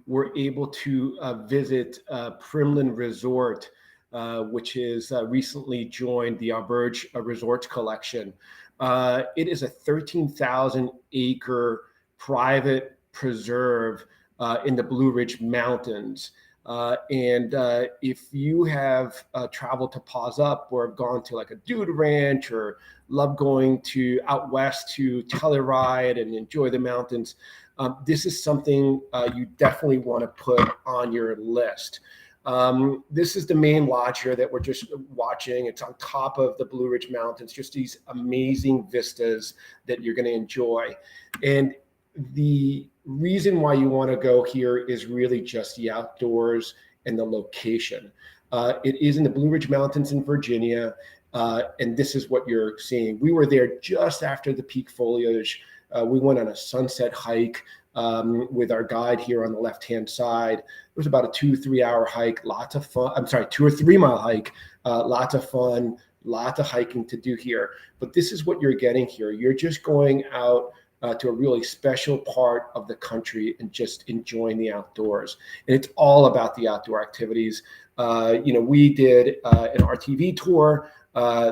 were able to visit Primland Resort, which is recently joined the Auberge Resorts Collection. It is a 13,000 acre private preserve in the Blue Ridge Mountains. And if you have traveled to Paws Up or have gone to like a dude ranch or love going to out west to Telluride and enjoy the mountains, this is something you definitely want to put on your list. This is the main lodge here that we're just watching. It's on top of the Blue Ridge Mountains, just these amazing vistas that you're going to enjoy. And the reason why you want to go here is really just the outdoors and the location. It is in the Blue Ridge Mountains in Virginia, and this is what you're seeing. We were there just after the peak foliage. We went on a sunset hike with our guide here on the left-hand side. It was about a 2-3 hour hike, lots of fun. I'm sorry, 2 or 3 mile hike, lots of fun, lots of hiking to do here. But this is what you're getting here. You're just going out to a really special part of the country and just enjoying the outdoors. And it's all about the outdoor activities. We did an RTV tour.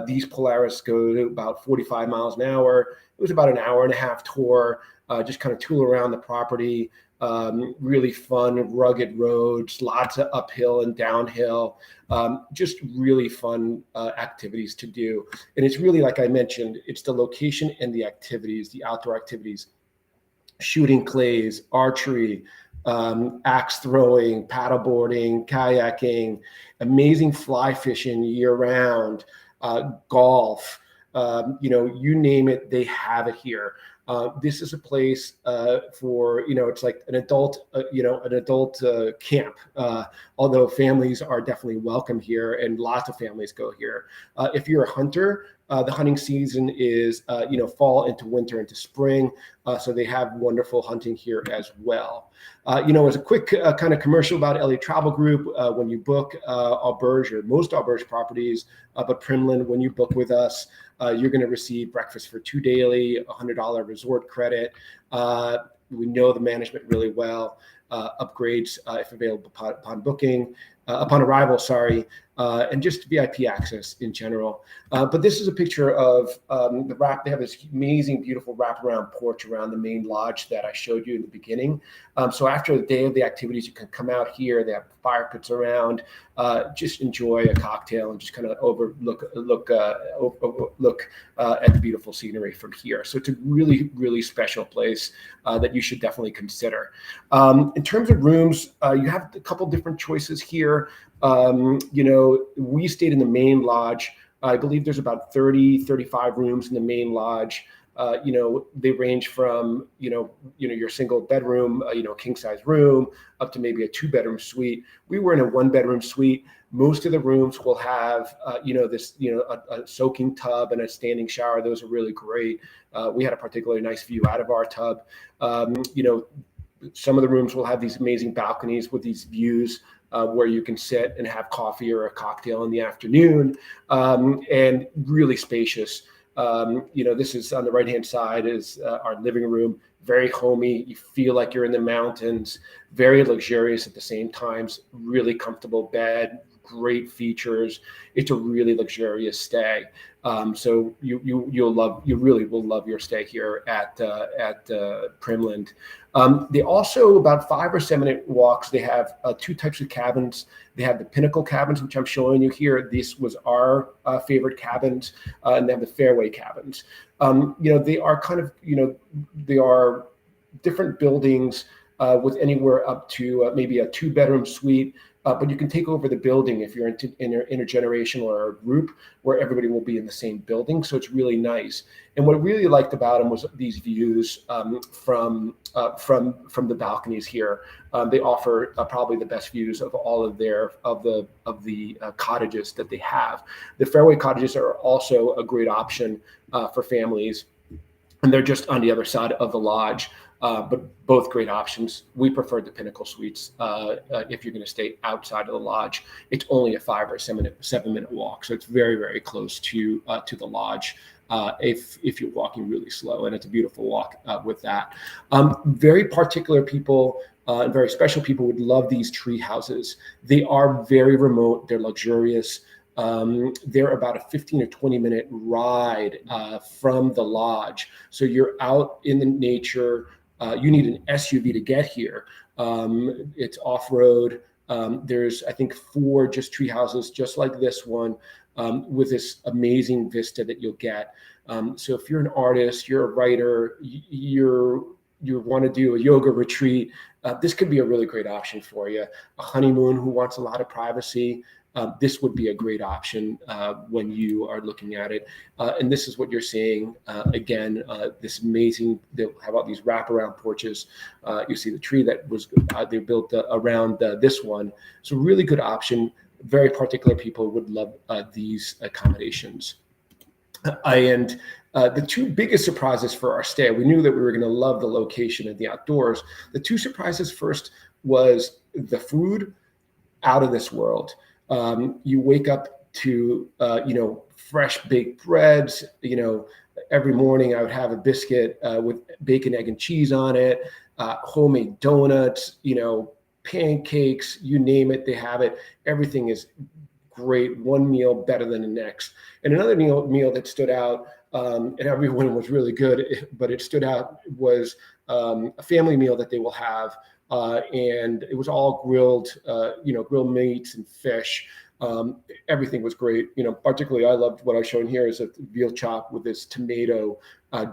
These Polaris go to about 45 miles an hour. It was about an hour and a half tour, just kind of tool around the property. Really fun, rugged roads, lots of uphill and downhill, just really fun activities to do. And it's really, like I mentioned, it's the location and the activities, the outdoor activities, shooting clays, archery, axe throwing, paddleboarding, kayaking, amazing fly fishing year round, golf, you name it, they have it here. This is a place for, it's like an adult, camp, although families are definitely welcome here and lots of families go here. If you're a hunter, the hunting season is, fall into winter into spring. So they have wonderful hunting here as well. As a quick kind of commercial about LA Travel Group, when you book Auberge or most Auberge properties, but Primland, when you book with us, you're going to receive breakfast for 2 daily, $100 resort credit. We know the management really well. Upgrades if available upon booking, upon arrival, and just VIP access in general. But this is a picture of the wrap. They have this amazing, beautiful wraparound porch around the main lodge that I showed you in the beginning. So after the day of the activities, you can come out here. They have fire pits around. Just enjoy a cocktail and just kind of look at the beautiful scenery from here. So it's a really, really special place that you should definitely consider. In terms of rooms, you have a couple different choices here. We stayed in the main lodge. I believe there's about 35 rooms in the main lodge. They range from, your single bedroom, king size room up to maybe a 2-bedroom suite. We were in a 1-bedroom suite. Most of the rooms will have, a soaking tub and a standing shower. Those are really great. We had a particularly nice view out of our tub. Some of the rooms will have these amazing balconies with these views where you can sit and have coffee or a cocktail in the afternoon, and really spacious. This is on the right-hand side is our living room, very homey. You feel like you're in the mountains, very luxurious at the same times, really comfortable bed, great features. It's a really luxurious stay. So you really will love your stay here at Primland. They also, about 5 or 7 minute walks, they have 2 types of cabins. They have the Pinnacle cabins, which I'm showing you here. This was our favorite cabins, and they have the Fairway cabins. They are kind of, they are different buildings with anywhere up to maybe a 2-bedroom suite. But you can take over the building if you're intergenerational or a group where everybody will be in the same building. So it's really nice. And what I really liked about them was these views from the balconies here. They offer probably the best views of all of the cottages that they have. The Fairway cottages are also a great option for families, and they're just on the other side of the lodge. But both great options. We prefer the Pinnacle suites if you're going to stay outside of the lodge. It's only a 5 or 7 minute walk, so it's very, very close to the lodge if you're walking really slow, and it's a beautiful walk with that. Very particular people and very special people would love these tree houses. They are very remote. They're luxurious. They're about a 15 or 20-minute ride from the lodge. So you're out in the nature. You need an SUV to get here. It's off-road. There's, I think, 4 just tree houses just like this one, with this amazing vista that you'll get. So if you're an artist, you're a writer, you want to do a yoga retreat, this could be a really great option for you. A honeymoon who wants a lot of privacy, this would be a great option when you are looking at it. And this is what you're seeing. Again, this amazing, they'll have all these wraparound porches. You see the tree that was they built around this one. So really good option. Very particular people would love these accommodations. And the 2 biggest surprises for our stay, we knew that we were going to love the location and the outdoors. The 2 surprises, first was the food, out of this world. You wake up to, fresh baked breads. Every morning I would have a biscuit with bacon, egg, and cheese on it, homemade donuts, pancakes, you name it, they have it. Everything is great. One meal better than the next. And another meal that stood out, and everyone was really good, but it stood out, was a family meal that they will have. And it was all grilled, grilled meats and fish. Everything was great. Particularly I loved what I showed here is a veal chop with this tomato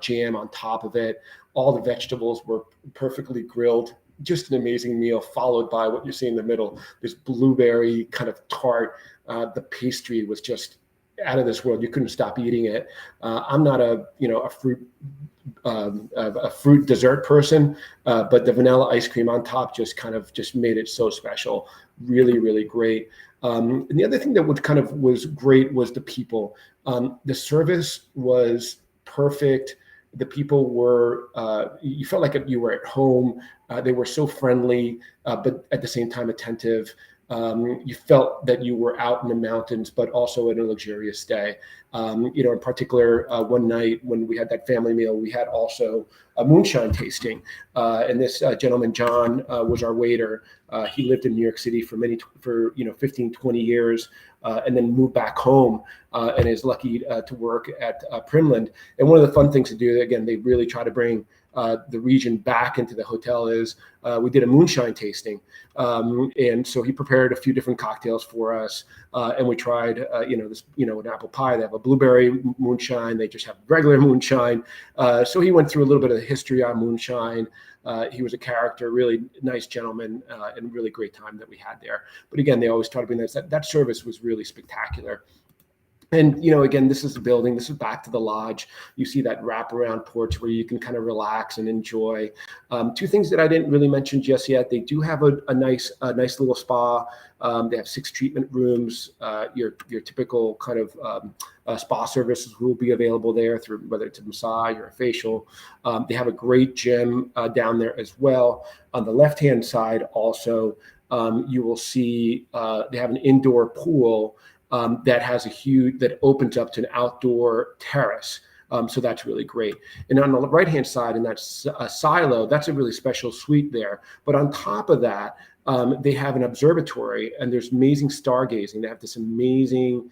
jam on top of it. All the vegetables were perfectly grilled. Just an amazing meal, followed by what you see in the middle, this blueberry kind of tart. The pastry was just out of this world. You couldn't stop eating it. I'm not a fruit dessert person, but the vanilla ice cream on top just made it so special. Really, really great. And the other thing that was great was the people. The service was perfect. The people were, you felt like you were at home. They were so friendly, but at the same time attentive. You felt that you were out in the mountains, but also in a luxurious stay. In particular, one night when we had that family meal, we had also a moonshine tasting. And this gentleman, John, was our waiter. He lived in New York City for 15, 20 years, and then moved back home, and is lucky to work at Primland. And one of the fun things to do, again, they really try to bring the region back into the hotel, is we did a moonshine tasting. And so he prepared a few different cocktails for us. And we tried, an apple pie. They have a blueberry moonshine. They just have regular moonshine. So he went through a little bit of the history on moonshine. He was a character, really nice gentleman, and really great time that we had there. But again, they always try to bring that service was really spectacular. And, again, this is the building. This is back to the lodge. You see that wraparound porch where you can kind of relax and enjoy. 2 things that I didn't really mention just yet. They do have a nice little spa. They have 6 treatment rooms. Your typical kind of spa services will be available there, through whether it's a massage or a facial. They have a great gym down there as well. On the left-hand side also, you will see they have an indoor pool that opens up to an outdoor terrace. So that's really great. And on the right-hand side, in that silo, that's a really special suite there. But on top of that, they have an observatory, and there's amazing stargazing. They have this amazing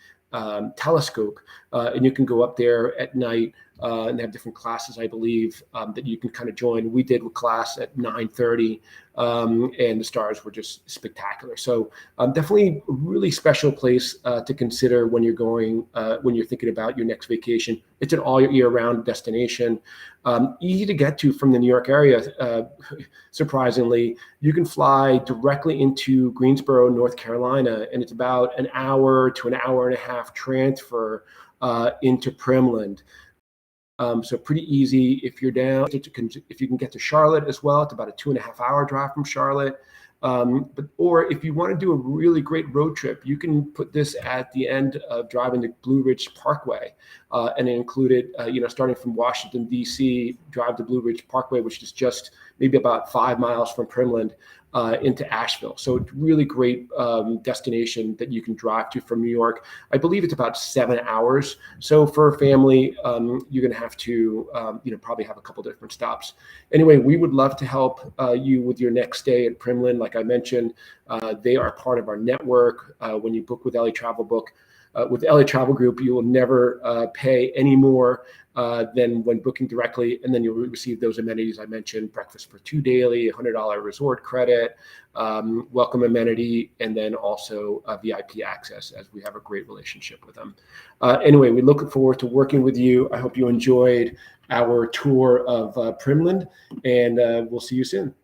telescope, and you can go up there at night, and they have different classes, I believe, that you can kind of join. We did a class at 9:30, and the stars were just spectacular. So definitely a really special place to consider when you're thinking about your next vacation. It's an all year round destination, easy to get to from the New York area. Surprisingly, you can fly directly into Greensboro, North Carolina, and it's about an hour to an hour and a half transfer into Primland. So pretty easy if you're down. If you can get to Charlotte as well, it's about a 2.5 hour drive from Charlotte. Or if you want to do a really great road trip, you can put this at the end of driving the Blue Ridge Parkway, and include it, starting from Washington, D.C., drive the Blue Ridge Parkway, which is just maybe about 5 miles from Primland. into Asheville. So it's really great destination that you can drive to from New York. I believe it's about 7 hours. So for a family, you're going to have to, probably have a couple different stops. Anyway, we would love to help you with your next stay at Primland. Like I mentioned, they are part of our network. When you book with LA Travel Book, with LA Travel Group, you will never pay any more than when booking directly, and then you'll receive those amenities I mentioned: breakfast for 2 daily, $100 resort credit, welcome amenity, and then also VIP access, as we have a great relationship with them. Anyway, we look forward to working with you. I hope you enjoyed our tour of Primland, and we'll see you soon.